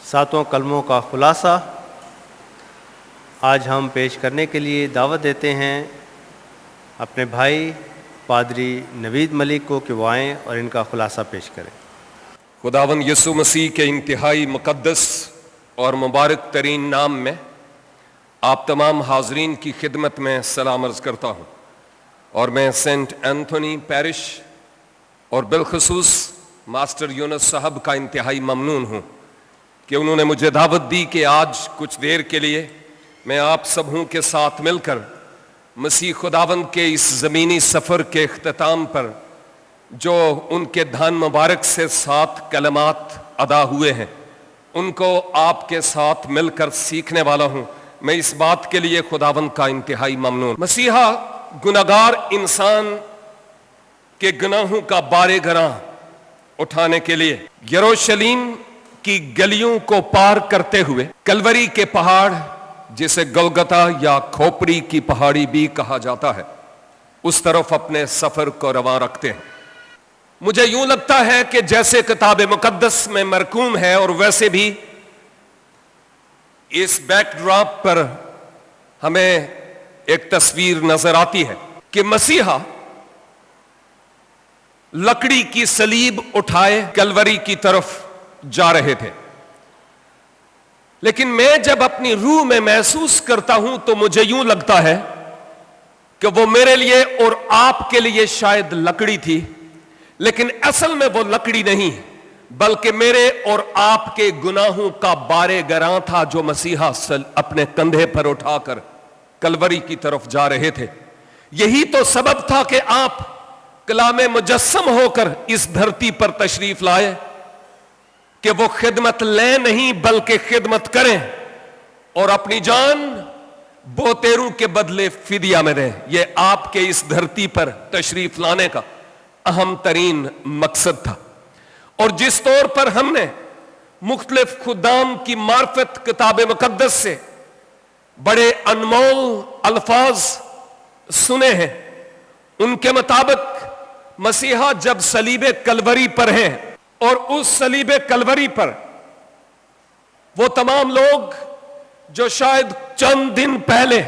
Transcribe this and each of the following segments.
ساتوں کلموں کا خلاصہ آج ہم پیش کرنے کے لیے دعوت دیتے ہیں اپنے بھائی پادری نوید ملک کو کہ وہ آئیں اور ان کا خلاصہ پیش کریں۔ خداوند یسوع مسیح کے انتہائی مقدس اور مبارک ترین نام میں آپ تمام حاضرین کی خدمت میں سلام عرض کرتا ہوں، اور میں سینٹ اینتھونی پیرش اور بالخصوص ماسٹر یونس صاحب کا انتہائی ممنون ہوں کہ انہوں نے مجھے دعوت دی کہ آج کچھ دیر کے لیے میں آپ سبوں کے ساتھ مل کر مسیح خداوند کے اس زمینی سفر کے اختتام پر جو ان کے دھان مبارک سے 7 کلمات ادا ہوئے ہیں ان کو آپ کے ساتھ مل کر سیکھنے والا ہوں۔ میں اس بات کے لیے خداوند کا انتہائی ممنون۔ مسیحا گناہگار انسان کے گناہوں کا بار گراں اٹھانے کے لیے یروشلیم کی گلیوں کو پار کرتے ہوئے کلوری کے پہاڑ، جسے گلگتا یا کھوپڑی کی پہاڑی بھی کہا جاتا ہے، اس طرف اپنے سفر کو رواں رکھتے ہیں۔ مجھے یوں لگتا ہے کہ جیسے کتاب مقدس میں مرقوم ہے اور ویسے بھی اس بیک ڈراپ پر ہمیں ایک تصویر نظر آتی ہے کہ مسیحا لکڑی کی صلیب اٹھائے کلوری کی طرف جا رہے تھے، لیکن میں جب اپنی روح میں محسوس کرتا ہوں تو مجھے یوں لگتا ہے کہ وہ میرے لیے اور آپ کے لیے شاید لکڑی تھی، لیکن اصل میں وہ لکڑی نہیں بلکہ میرے اور آپ کے گناہوں کا بار گراں تھا جو مسیحا اپنے کندھے پر اٹھا کر کلوری کی طرف جا رہے تھے۔ یہی تو سبب تھا کہ آپ کلام مجسم ہو کر اس دھرتی پر تشریف لائے کہ وہ خدمت لیں نہیں بلکہ خدمت کریں اور اپنی جان بوتیروں کے بدلے فدیہ میں دیں۔ یہ آپ کے اس دھرتی پر تشریف لانے کا اہم ترین مقصد تھا، اور جس طور پر ہم نے مختلف خدام کی معرفت کتاب مقدس سے بڑے انمول الفاظ سنے ہیں، ان کے مطابق مسیحا جب صلیب کلوری پر ہیں اور اس صلیب کلوری پر وہ تمام لوگ جو شاید چند دن پہلے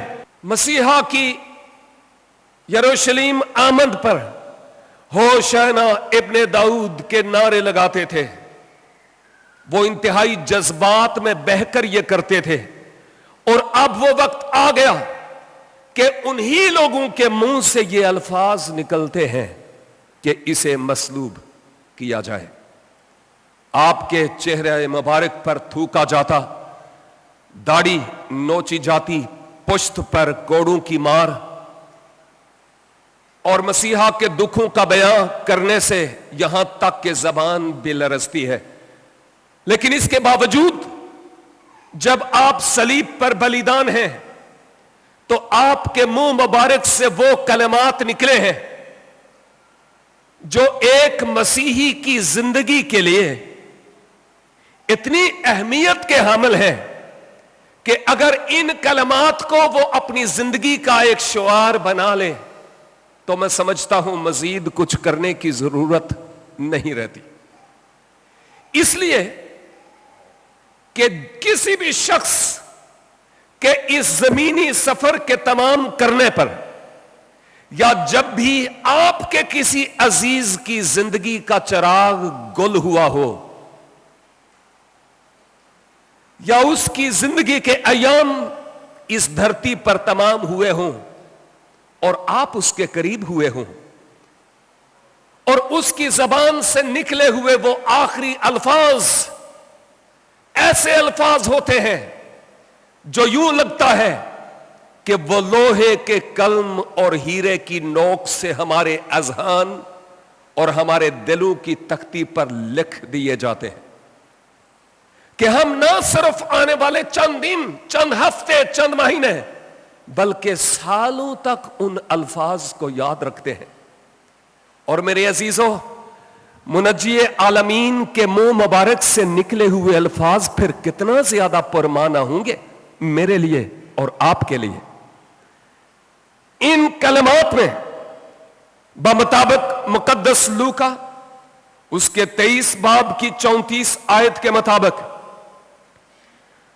مسیحا کی یروشلیم آمد پر ہوشنا ابن داؤد کے نعرے لگاتے تھے، وہ انتہائی جذبات میں بہہ کر یہ کرتے تھے، اور اب وہ وقت آ گیا کہ انہی لوگوں کے منہ سے یہ الفاظ نکلتے ہیں کہ اسے مصلوب کیا جائے۔ آپ کے چہرے مبارک پر تھوکا جاتا، داڑھی نوچی جاتی، پشت پر کوڑوں کی مار، اور مسیحا کے دکھوں کا بیان کرنے سے یہاں تک کہ زبان بھی لرزتی ہے، لیکن اس کے باوجود جب آپ صلیب پر بلیدان ہیں تو آپ کے منہ مبارک سے وہ کلمات نکلے ہیں جو ایک مسیحی کی زندگی کے لیے اتنی اہمیت کے حامل ہیں کہ اگر ان کلمات کو وہ اپنی زندگی کا ایک شعار بنا لے تو میں سمجھتا ہوں مزید کچھ کرنے کی ضرورت نہیں رہتی۔ اس لیے کہ کسی بھی شخص کے اس زمینی سفر کے تمام کرنے پر، یا جب بھی آپ کے کسی عزیز کی زندگی کا چراغ گل ہوا ہو، یا اس کی زندگی کے ایام اس دھرتی پر تمام ہوئے ہوں اور آپ اس کے قریب ہوئے ہوں، اور اس کی زبان سے نکلے ہوئے وہ آخری الفاظ ایسے الفاظ ہوتے ہیں جو یوں لگتا ہے کہ وہ لوہے کے قلم اور ہیرے کی نوک سے ہمارے اذہان اور ہمارے دلوں کی تختی پر لکھ دیے جاتے ہیں، کہ ہم نہ صرف آنے والے چند دن، چند ہفتے، چند مہینے، بلکہ سالوں تک ان الفاظ کو یاد رکھتے ہیں۔ اور میرے عزیزو، منجی عالمین کے منہ مبارک سے نکلے ہوئے الفاظ پھر کتنا زیادہ پرمعنی ہوں گے میرے لیے اور آپ کے لیے۔ ان کلمات میں بمطابق مقدس لوکا اس کے 23 باب کی 34 آیت کے مطابق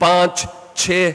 5, 6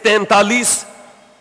43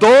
2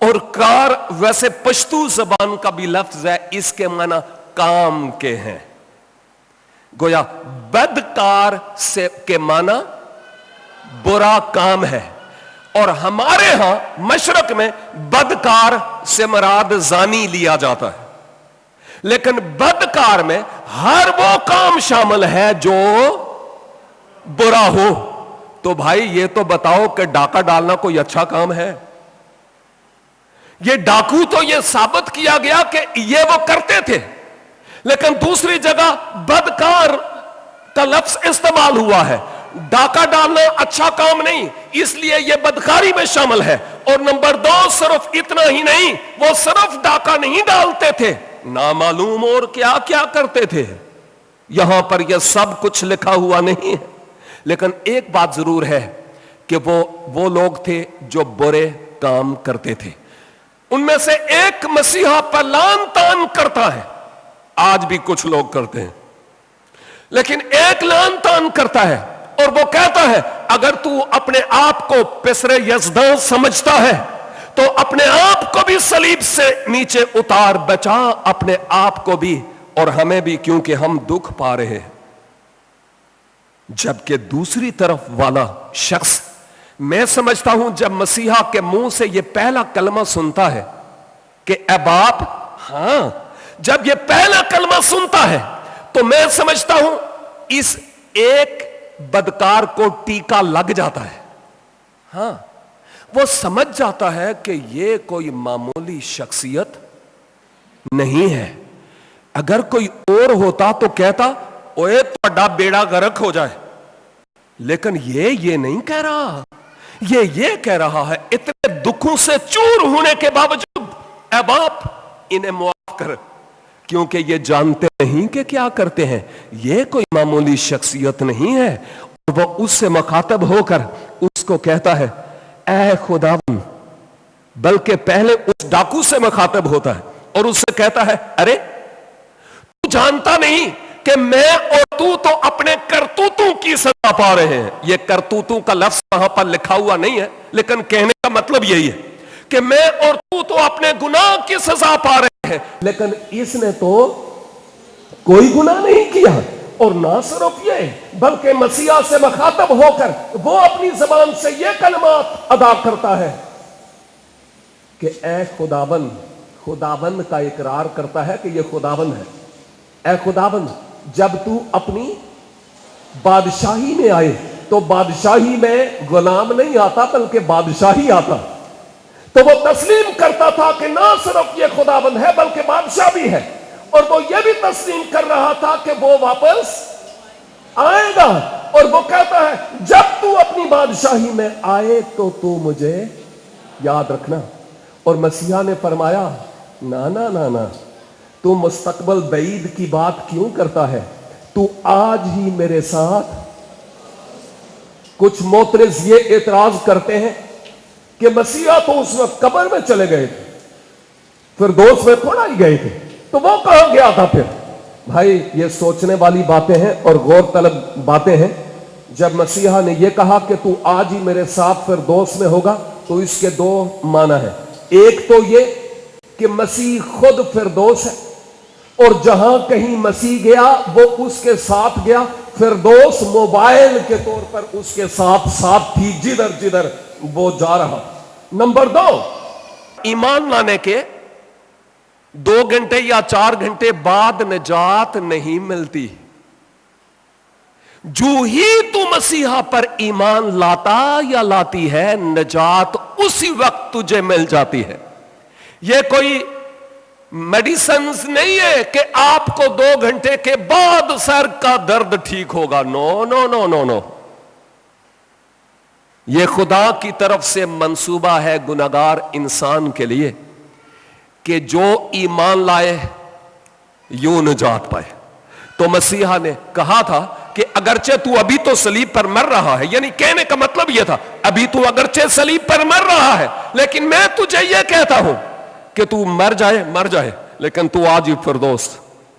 اور کار ویسے پشتو زبان کا بھی لفظ ہے, اس کے معنی کام کے ہیں. گویا بدکار سے کے معنی برا کام ہے, اور ہمارے ہاں مشرق میں بدکار سے مراد زانی لیا جاتا ہے, لیکن بدکار میں ہر وہ کام شامل ہے جو برا ہو. تو بھائی یہ تو بتاؤ کہ ڈاکہ ڈالنا کوئی اچھا کام ہے؟ یہ ڈاکو تو یہ ثابت کیا گیا کہ یہ وہ کرتے تھے, لیکن دوسری جگہ بدکار کا لفظ استعمال ہوا ہے. ڈاکہ ڈالنا اچھا کام نہیں, اس لیے یہ بدکاری میں شامل ہے. اور نمبر 2, صرف اتنا ہی نہیں, وہ صرف ڈاکہ نہیں ڈالتے تھے, نامعلوم اور کیا کیا کرتے تھے. یہاں پر یہ سب کچھ لکھا ہوا نہیں ہے, لیکن ایک بات ضرور ہے کہ وہ لوگ تھے جو برے کام کرتے تھے. ان میں سے ایک مسیحا پر لعن طعن کرتا ہے, آج بھی کچھ لوگ کرتے ہیں, لیکن ایک لعن طعن کرتا ہے اور وہ کہتا ہے اگر تو اپنے آپ کو پسر یزدان سمجھتا ہے تو اپنے آپ کو بھی صلیب سے نیچے اتار, بچا اپنے آپ کو بھی اور ہمیں بھی, کیونکہ ہم دکھ پا رہے ہیں. جبکہ دوسری طرف والا شخص, میں سمجھتا ہوں جب مسیحا کے منہ سے یہ پہلا کلمہ سنتا ہے کہ اے باپ, ہاں جب یہ پہلا کلمہ سنتا ہے تو میں سمجھتا ہوں اس ایک بدکار کو ٹیکا لگ جاتا ہے. ہاں وہ سمجھ جاتا ہے کہ یہ کوئی معمولی شخصیت نہیں ہے. اگر کوئی اور ہوتا تو کہتا اوے تہاڈا بیڑا غرق ہو جائے, لیکن یہ نہیں کہہ رہا. یہ کہہ رہا ہے اتنے دکھوں سے چور ہونے کے باوجود اے باپ انہیں معاف کر, کیونکہ یہ جانتے نہیں کہ کیا کرتے ہیں. یہ کوئی معمولی شخصیت نہیں ہے. اور وہ اس سے مخاطب ہو کر اس کو کہتا ہے اے خداوند, بلکہ پہلے اس ڈاکو سے مخاطب ہوتا ہے اور اس سے کہتا ہے ارے تو جانتا نہیں کہ میں اور تو اپنے کرتوتوں کی سزا پا رہے ہیں. یہ کرتوتوں کا لفظ وہاں پر لکھا ہوا نہیں ہے, لیکن کہنے کا مطلب یہی ہے کہ میں اور تو اپنے گناہ کی سزا پا رہے ہیں, لیکن اس نے تو کوئی گناہ نہیں کیا. اور نہ صرف یہ, بلکہ مسیحا سے مخاطب ہو کر وہ اپنی زبان سے یہ کلمات ادا کرتا ہے کہ اے خداوند. خداوند کا اقرار کرتا ہے کہ یہ خداوند ہے. اے خداوند, جب تو اپنی بادشاہی میں آئے تو بادشاہی میں غلام نہیں آتا بلکہ بادشاہی آتا. تو وہ تسلیم کرتا تھا کہ نہ صرف یہ خداوند ہے بلکہ بادشاہ بھی ہے, اور وہ یہ بھی تسلیم کر رہا تھا کہ وہ واپس آئے گا. اور وہ کہتا ہے جب تو اپنی بادشاہی میں آئے تو تو مجھے یاد رکھنا. اور مسیحا نے فرمایا نہ, تو مستقبل بعید کی بات کیوں کرتا ہے, تو آج ہی میرے ساتھ. کچھ معترض یہ اعتراض کرتے ہیں کہ مسیحا تو اس وقت قبر میں چلے گئے تھے, پھر دوست میں تھوڑا ہی گئے تھے, تو وہ کہاں گیا تھا پھر؟ بھائی یہ سوچنے والی باتیں ہیں اور غور طلب باتیں ہیں. جب مسیحا نے یہ کہا کہ تو آج ہی میرے ساتھ پھر دوست میں ہوگا, تو اس کے 2 معنی ہیں. ایک تو یہ کہ مسیح خود فردوس ہے, اور جہاں کہیں مسیح گیا وہ اس کے ساتھ گیا. فردوس موبائل کے طور پر اس کے ساتھ تھی جدھر وہ جا رہا. نمبر 2, ایمان لانے کے 2 گھنٹے یا 4 گھنٹے بعد نجات نہیں ملتی. جو ہی تو مسیحا پر ایمان لاتا یا لاتی ہے, نجات اسی وقت تجھے مل جاتی ہے. یہ کوئی میڈیسنز نہیں ہے کہ آپ کو 2 گھنٹے کے بعد سر کا درد ٹھیک ہوگا. نو. یہ خدا کی طرف سے منصوبہ ہے گناہگار انسان کے لیے کہ جو ایمان لائے یوں نجات پائے. تو مسیحا نے کہا تھا کہ اگرچہ تو ابھی تو صلیب پر مر رہا ہے, یعنی کہنے کا مطلب یہ تھا ابھی تو اگرچہ صلیب پر مر رہا ہے, لیکن میں تجھے یہ کہتا ہوں کہ تو مر جائے, لیکن تو آج ہی فردوس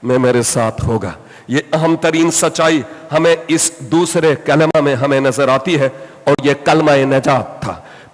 میں میرے ساتھ ہوگا. یہ اہم ترین سچائی ہمیں اس دوسرے کلمہ میں ہمیں نظر آتی ہے, اور یہ کلمہ نجات تھا.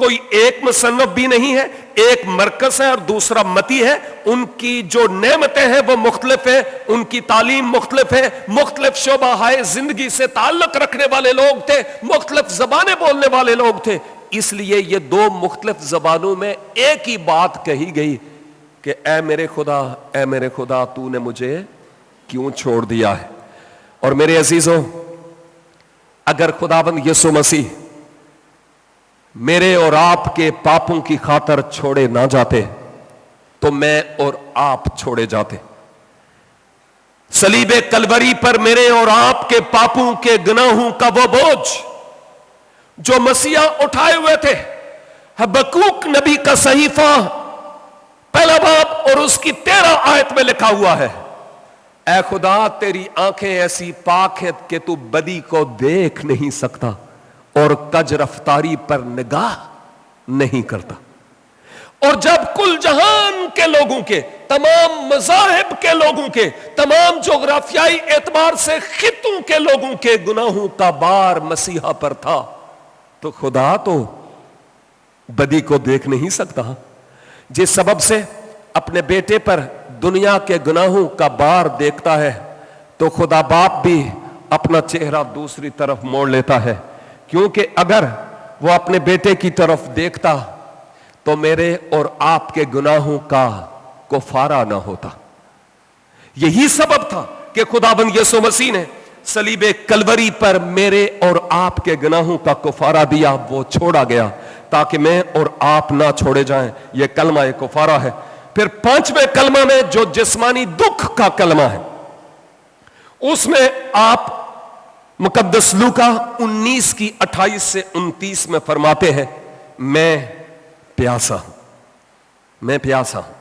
کوئی ایک مصنف بھی نہیں ہے, ایک مرکز ہے اور دوسرا متی ہے. ان کی جو نعمتیں ہیں وہ مختلف ہیں, ان کی تعلیم مختلف ہے, مختلف شعبہ ہائے زندگی سے تعلق رکھنے والے لوگ تھے, مختلف زبانیں بولنے والے لوگ تھے. اس لیے یہ دو مختلف زبانوں میں ایک ہی بات کہی گئی کہ اے میرے خدا تو نے مجھے کیوں چھوڑ دیا ہے. اور میرے عزیزوں, اگر خداوند یسوع مسیح میرے اور آپ کے پاپوں کی خاطر چھوڑے نہ جاتے تو میں اور آپ چھوڑے جاتے. صلیب کلوری پر میرے اور آپ کے پاپوں کے گناہوں کا وہ بوجھ جو مسیحا اٹھائے ہوئے تھے, حبقوق نبی کا صحیفہ پہلا باب اور اس کی 13 آیت میں لکھا ہوا ہے, اے خدا تیری آنکھیں ایسی پاک ہیں کہ تو بدی کو دیکھ نہیں سکتا اور کج رفتاری پر نگاہ نہیں کرتا. اور جب کل جہان کے لوگوں کے, تمام مذاہب کے لوگوں کے, تمام جغرافیائی اعتبار سے خطوں کے لوگوں کے گناہوں کا بار مسیحا پر تھا, تو خدا تو بدی کو دیکھ نہیں سکتا. جس سبب سے اپنے بیٹے پر دنیا کے گناہوں کا بار دیکھتا ہے, تو خدا باپ بھی اپنا چہرہ دوسری طرف موڑ لیتا ہے, کیونکہ اگر وہ اپنے بیٹے کی طرف دیکھتا تو میرے اور آپ کے گناہوں کا کفارہ نہ ہوتا. یہی سبب تھا کہ خداوند یسوع مسیح نے صلیب کلوری پر میرے اور آپ کے گناہوں کا کفارہ دیا. وہ چھوڑا گیا تاکہ میں اور آپ نہ چھوڑے جائیں. یہ کلمہ کفارہ ہے. پھر 5ویں کلمہ میں جو جسمانی دکھ کا کلمہ ہے, اس میں آپ مقدس لوکا 19 کی 28 سے 29 میں فرماتے ہیں, میں پیاسا ہوں, میں پیاسا ہوں.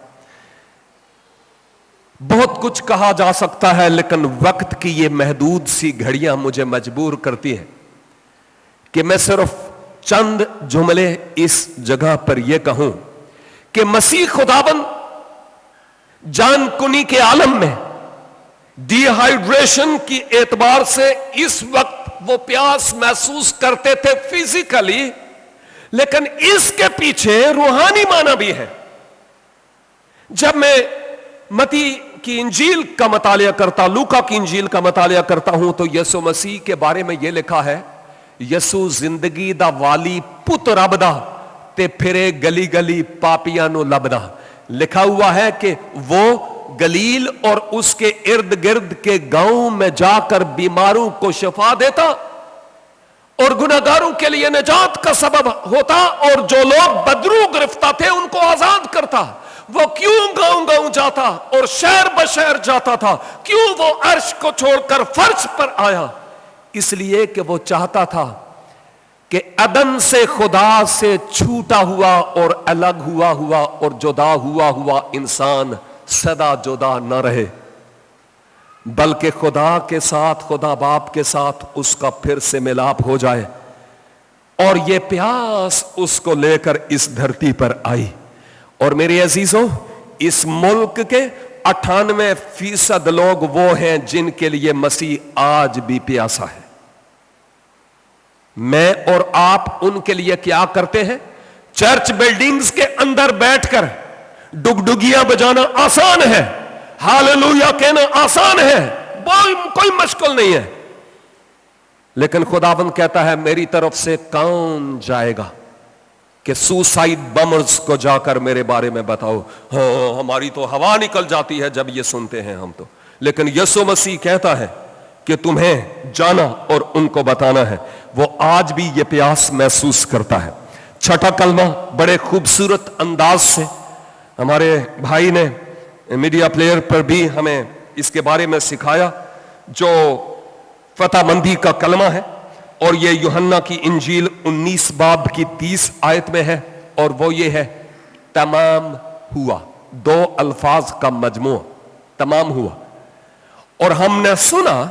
بہت کچھ کہا جا سکتا ہے, لیکن وقت کی یہ محدود سی گھڑیاں مجھے مجبور کرتی ہے کہ میں صرف چند جملے اس جگہ پر یہ کہوں کہ مسیح خداوند جان کنی کے عالم میں ڈی ہائیڈریشن کی اعتبار سے اس وقت وہ پیاس محسوس کرتے تھے فزیکلی, لیکن اس کے پیچھے روحانی معنی بھی ہے. جب میں متی کی انجیل کا مطالعہ کرتا, لوکا کی انجیل کا مطالعہ کرتا ہوں, تو یسوع مسیح کے بارے میں یہ لکھا ہے, یسوع زندگی دا والی پت رب دا تے پھرے گلی گلی پاپیاں نو لبدا. لکھا ہوا ہے کہ وہ گلیل اور اس کے ارد گرد کے گاؤں میں جا کر بیماروں کو شفا دیتا اور گناہگاروں کے لیے نجات کا سبب ہوتا, اور جو لوگ بدرو گرفتہ تھے ان کو آزاد کرتا. وہ کیوں گاؤں گاؤں جاتا اور شہر بشہر جاتا تھا؟ کیوں وہ عرش کو چھوڑ کر فرش پر آیا؟ اس لیے کہ وہ چاہتا تھا کہ عدن سے خدا سے چھوٹا ہوا اور الگ ہوا اور جدا ہوا انسان سدا جدا نہ رہے, بلکہ خدا کے ساتھ, خدا باپ کے ساتھ اس کا پھر سے ملاپ ہو جائے. اور یہ پیاس اس کو لے کر اس دھرتی پر آئی. اور میرے عزیزوں, اس ملک کے 98% لوگ وہ ہیں جن کے لیے مسیح آج بھی پیاسا ہے. میں اور آپ ان کے لیے کیا کرتے ہیں؟ چرچ بلڈنگز کے اندر بیٹھ کر ڈگڈگیاں بجانا آسان ہے, ہاللویا کہنا آسان ہے, کوئی مشکل نہیں ہے. لیکن خداوند کہتا ہے میری طرف سے کون جائے گا کہ سوسائڈ بمرز کو جا کر میرے بارے میں بتاؤ. ہاں ہماری تو ہوا نکل جاتی ہے جب یہ سنتے ہیں ہم تو, لیکن یسوع مسیح کہتا ہے کہ تمہیں جانا اور ان کو بتانا ہے. وہ آج بھی یہ پیاس محسوس کرتا ہے. چھٹا کلمہ بڑے خوبصورت انداز سے ہمارے بھائی نے میڈیا پلیئر پر بھی ہمیں اس کے بارے میں سکھایا, جو فتح مندی کا کلمہ ہے, اور یہ یوحنا کی انجیل 19 باب کی 30 آیت میں ہے, اور وہ یہ ہے تمام ہوا. 2 الفاظ کا مجموعہ, تمام ہوا. اور ہم نے سنا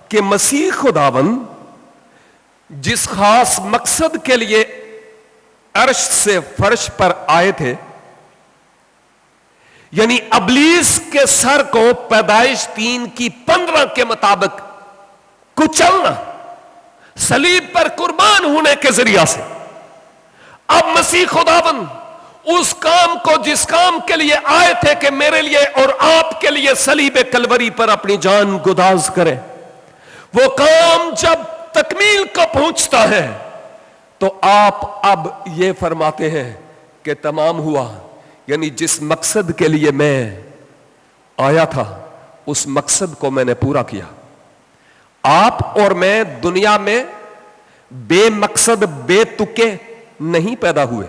کہ مسیح خداوند جس خاص مقصد کے لیے عرش سے فرش پر آئے تھے, یعنی ابلیس کے سر کو پیدائش 3 کی 15 کے مطابق کچلنا, صلیب پر قربان ہونے کے ذریعہ سے اب مسیح خداوند اس کام کو جس کام کے لیے آئے تھے کہ میرے لیے اور آپ کے لیے صلیب کلوری پر اپنی جان گداز کرے، وہ کام جب تکمیل کو پہنچتا ہے تو آپ اب یہ فرماتے ہیں کہ تمام ہوا، یعنی جس مقصد کے لیے میں آیا تھا اس مقصد کو میں نے پورا کیا۔ آپ اور میں دنیا میں بے مقصد بے تکے نہیں پیدا ہوئے،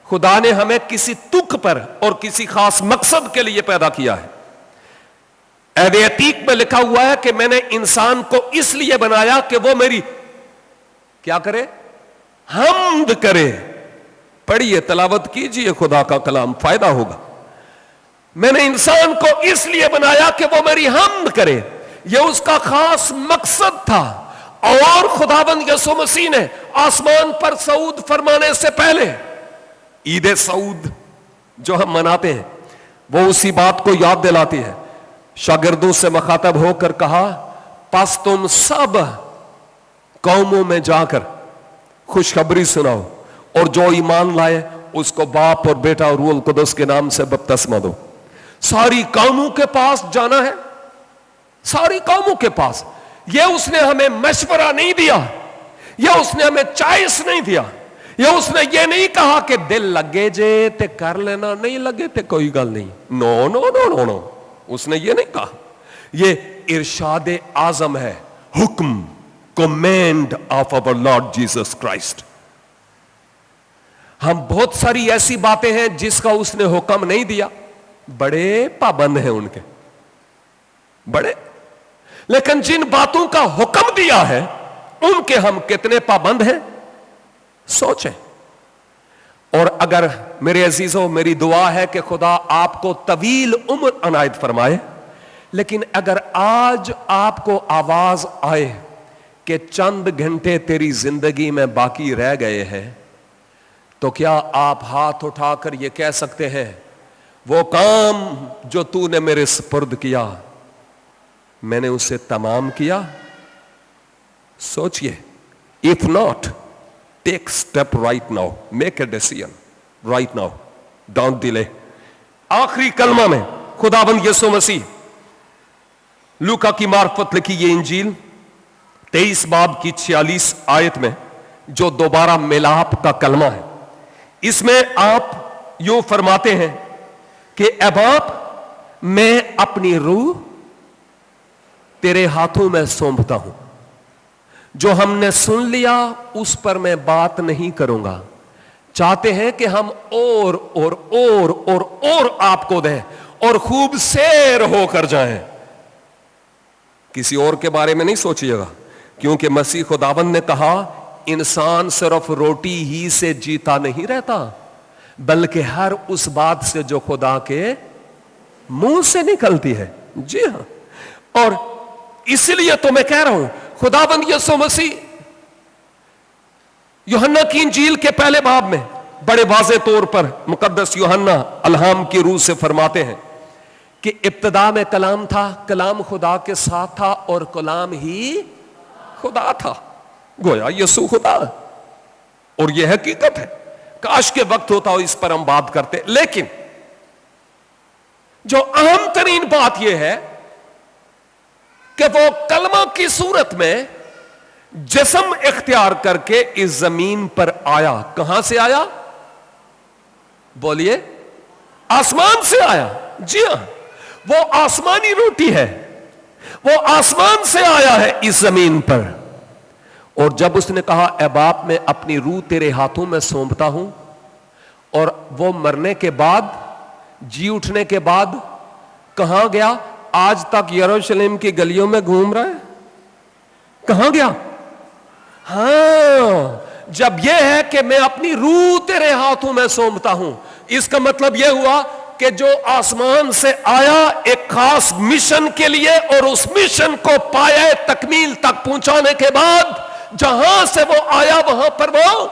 خدا نے ہمیں کسی تک پر اور کسی خاص مقصد کے لیے پیدا کیا ہے۔ عہد عتیق میں لکھا ہوا ہے کہ میں نے انسان کو اس لیے بنایا کہ وہ میری کیا کرے؟ حمد کرے۔ پڑھیے، تلاوت کیجئے خدا کا کلام، فائدہ ہوگا۔ میں نے انسان کو اس لیے بنایا کہ وہ میری حمد کرے، یہ اس کا خاص مقصد تھا۔ اور خداوند یسوع مسیح نے آسمان پر صعود فرمانے سے پہلے عید صعود جو ہم مناتے ہیں وہ اسی بات کو یاد دلاتی ہے۔ شاگردوں سے مخاطب ہو کر کہا، پس تم سب قوموں میں جا کر خوشخبری سناؤ، اور جو ایمان لائے اس کو باپ اور بیٹا اور روح القدس کے نام سے بپتسمہ دو۔ ساری قوموں کے پاس جانا ہے، ساری قوموں کے پاس۔ یہ اس نے ہمیں مشورہ نہیں دیا، یہ اس نے ہمیں چوائس نہیں دیا، یہ اس نے یہ نہیں کہا کہ دل لگے جے تے کر لینا، نہیں لگے تے کوئی گل نہیں۔ نو نو نو نو نو، اس نے یہ نہیں کہا۔ یہ ارشاد اعظم ہے، حکم، command of our Lord Jesus Christ۔ ہم بہت ساری ایسی باتیں ہیں جس کا اس نے حکم نہیں دیا، بڑے پابند ہیں ان کے، بڑے، لیکن جن باتوں کا حکم دیا ہے ان کے ہم کتنے پابند ہیں سوچیں۔ اور اگر میرے عزیزوں، میری دعا ہے کہ خدا آپ کو طویل عمر عنایت فرمائے، لیکن اگر آج آپ کو آواز آئے کہ چند گھنٹے تیری زندگی میں باقی رہ گئے ہیں، تو کیا آپ ہاتھ اٹھا کر یہ کہہ سکتے ہیں، وہ کام جو تو نے میرے سپرد کیا میں نے اسے تمام کیا؟ سوچئے۔ If not, take step right now. Make a decision right now. Don't delay. آخری کلمہ میں خداوند یسوع مسیح لوکا کی معرفت لکھی یہ انجیل 23 باب کی 46 آیت میں جو دوبارہ ملاپ کا کلمہ ہے، اس میں آپ یوں فرماتے ہیں کہ اے باپ، میں اپنی روح تیرے ہاتھوں میں سونپتا ہوں، جو ہم نے سن لیا اس پر میں بات نہیں کروں گا۔ چاہتے ہیں کہ ہم اور اور اور اور اور آپ کو دیں اور خوب سیر ہو کر جائیں۔ کسی اور کے بارے میں نہیں سوچئے گا، کیونکہ مسیح خداوند نے کہا انسان صرف روٹی ہی سے جیتا نہیں رہتا، بلکہ ہر اس بات سے جو خدا کے منہ سے نکلتی ہے۔ جی ہاں، اور اس لیے تو میں کہہ رہا ہوں، خداوند یسوع مسیح یوحنا کی انجیل کے پہلے باب میں بڑے واضح طور پر مقدس یوحنا الہام کی روح سے فرماتے ہیں کہ ابتدا میں کلام تھا، کلام خدا کے ساتھ تھا اور کلام ہی خدا تھا۔ گویا یسوع خدا، اور یہ حقیقت ہے۔ کاش کے وقت ہوتا ہو اس پر ہم بات کرتے، لیکن جو اہم ترین بات یہ ہے کہ وہ کلمہ کی صورت میں جسم اختیار کر کے اس زمین پر آیا۔ کہاں سے آیا؟ بولیے، آسمان سے آیا۔ جی ہاں، وہ آسمانی روٹی ہے، وہ آسمان سے آیا ہے اس زمین پر۔ اور جب اس نے کہا اے باپ، میں اپنی روح تیرے ہاتھوں میں سونپتا ہوں، اور وہ مرنے کے بعد، جی اٹھنے کے بعد کہاں گیا؟ آج تک یروشلم کی گلیوں میں گھوم رہا ہے۔ کہاں گیا؟ ہاں، جب یہ ہے کہ میں اپنی روح تیرے ہاتھوں میں سونپتا ہوں، اس کا مطلب یہ ہوا کہ جو آسمان سے آیا ایک خاص مشن کے لیے، اور اس مشن کو پایا تکمیل تک پہنچانے کے بعد جہاں سے وہ آیا وہاں پر وہ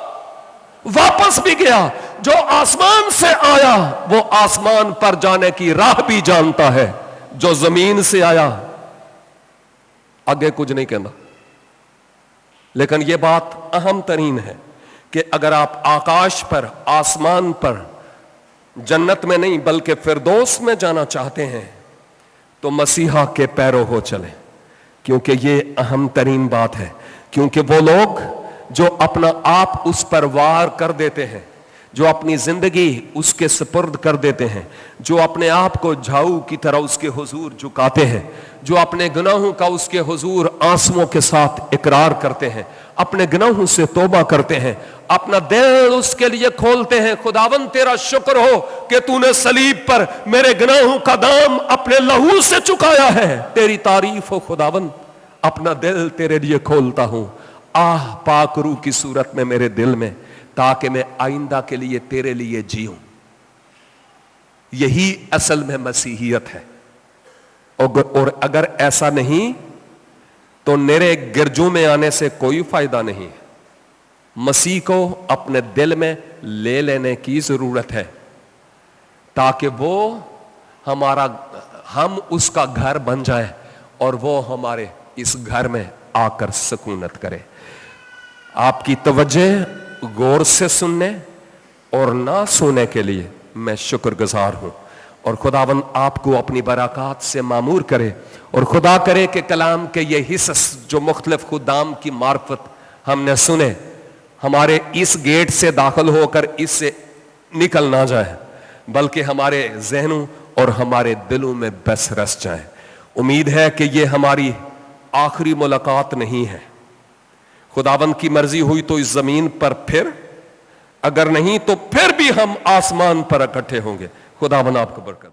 واپس بھی گیا۔ جو آسمان سے آیا وہ آسمان پر جانے کی راہ بھی جانتا ہے، جو زمین سے آیا آگے کچھ نہیں کہنا۔ لیکن یہ بات اہم ترین ہے کہ اگر آپ آکاش پر, آسمان پر, جنت میں نہیں بلکہ فردوس میں جانا چاہتے ہیں تو مسیحا کے پیرو ہو چلیں, کیونکہ یہ اہم ترین بات ہے. کیونکہ وہ لوگ جو اپنا آپ اس پر وار کر دیتے ہیں, جو اپنی زندگی اس کے سپرد کر دیتے ہیں, جو اپنے آپ کو جھاؤ کی طرح اس کے حضور جھکاتے ہیں, جو اپنے گناہوں کا اس کے حضور آنسوؤں کے ساتھ اقرار کرتے ہیں, اپنے گناہوں سے توبہ کرتے ہیں, اپنا دل اس کے لیے کھولتے ہیں, خداوند تیرا شکر ہو کہ تو نے صلیب پر میرے گناہوں کا دام اپنے لہو سے چکایا ہے, تیری تعریف ہو خداوند, اپنا دل تیرے لیے کھولتا ہوں, آہ پاک روح کی صورت میں میرے دل میں, تاکہ میں آئندہ کے لیے تیرے لیے جیوں. یہی اصل میں مسیحیت ہے. اور اگر ایسا نہیں تو میرے گرجوں میں آنے سے کوئی فائدہ نہیں. مسیح کو اپنے دل میں لے لینے کی ضرورت ہے تاکہ وہ ہم اس کا گھر بن جائے اور وہ ہمارے اس گھر میں آ کر سکونت کرے. آپ کی توجہ غور سے سننے اور نہ سونے کے لیے میں شکر گزار ہوں, اور خداوند آپ کو اپنی برکات سے معمور کرے, اور خدا کرے کہ کلام کے یہ حصص جو مختلف خدام کی معرفت ہم نے سنے ہمارے اس گیٹ سے داخل ہو کر اس سے نکل نہ جائے, بلکہ ہمارے ذہنوں اور ہمارے دلوں میں بس رس جائیں. امید ہے کہ یہ ہماری آخری ملاقات نہیں ہے. خداوند کی مرضی ہوئی تو اس زمین پر پھر, اگر نہیں تو پھر بھی ہم آسمان پر اکٹھے ہوں گے. خداوند آپ کو برکت.